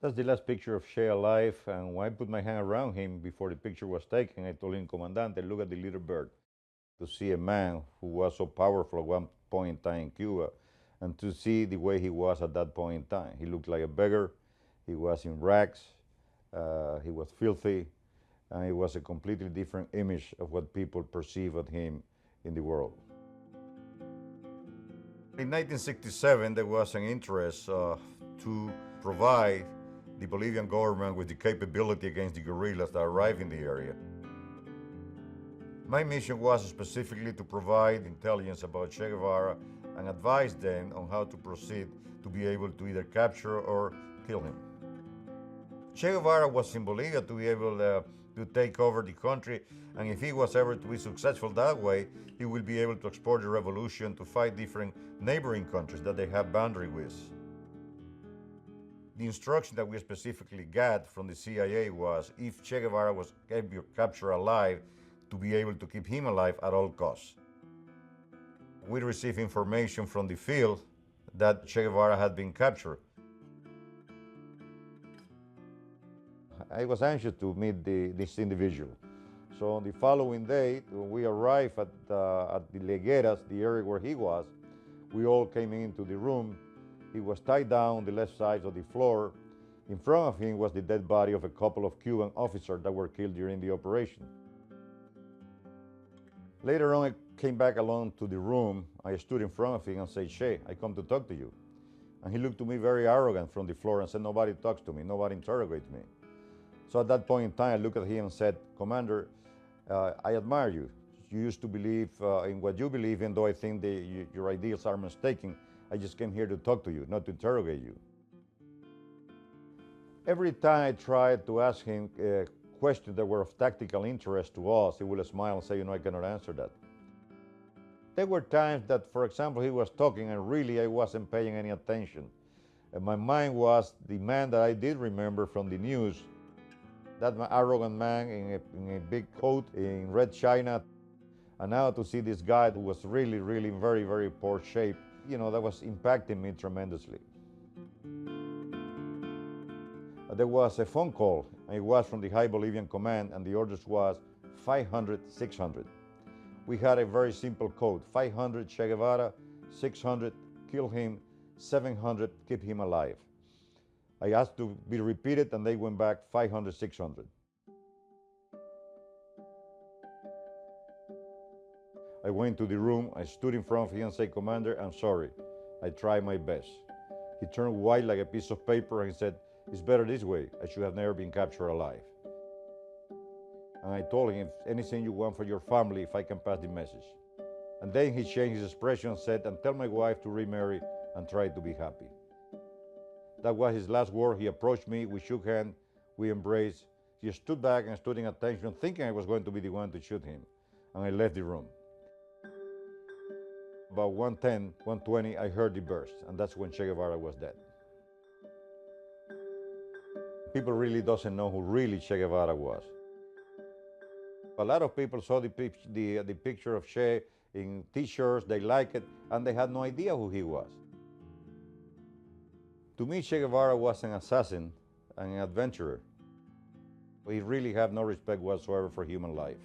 That's the last picture of Che alive, and when I put my hand around him before the picture was taken, I told him, Comandante, look at the little bird. To see a man who was so powerful at one point in time in Cuba, and to see the way he was at that point in time. He looked like a beggar, he was in rags, he was filthy, and it was a completely different image of what people perceive of him in the world. In 1967, there was an interest to provide the Bolivian government with the capability against the guerrillas that arrived in the area. My mission was specifically to provide intelligence about Che Guevara and advise them on how to proceed to be able to either capture or kill him. Che Guevara was in Bolivia to be able to take over the country, and if he was ever to be successful that way, he will be able to export the revolution to fight different neighboring countries that they have boundary with. The instruction that we specifically got from the CIA was if Che Guevara was captured alive, to be able to keep him alive at all costs. We received information from the field that Che Guevara had been captured. I was anxious to meet this individual. So on the following day, when we arrived at the Legueras, the area where he was, we all came into the room. He was tied down on the left side of the floor. In front of him was the dead body of a couple of Cuban officers that were killed during the operation. Later on, I came back along to the room. I stood in front of him and said, Che, I come to talk to you. And he looked to me very arrogant from the floor and said, nobody talks to me, nobody interrogates me. So at that point in time, I looked at him and said, Commander, I admire you. You used to believe in what you believe in, though I think your ideas are mistaken. I just came here to talk to you, not to interrogate you. Every time I tried to ask him questions that were of tactical interest to us, he would smile and say, I cannot answer that. There were times that, for example, he was talking and really I wasn't paying any attention. And my mind was the man that I did remember from the news, that arrogant man in a big coat in red china. And now to see this guy who was really, really in very, very poor shape, that was impacting me tremendously. There was a phone call, and it was from the High Bolivian Command, and the orders was 500, 600. We had a very simple code, 500 Che Guevara, 600 kill him, 700 keep him alive. I asked to be repeated, and they went back 500, 600. I went to the room, I stood in front of him and said, Commander, I'm sorry. I tried my best. He turned white like a piece of paper and he said, it's better this way. I should have never been captured alive. And I told him, if anything you want for your family, if I can pass the message. And then he changed his expression and said, and tell my wife to remarry and try to be happy. That was his last word. He approached me, we shook hands, we embraced. He stood back and stood in attention, thinking I was going to be the one to shoot him. And I left the room. About 1:10, 1:20, I heard the burst, and that's when Che Guevara was dead. People really doesn't know who really Che Guevara was. A lot of people saw the picture of Che in t-shirts, they liked it, and they had no idea who he was. To me, Che Guevara was an assassin and an adventurer. He really had no respect whatsoever for human life.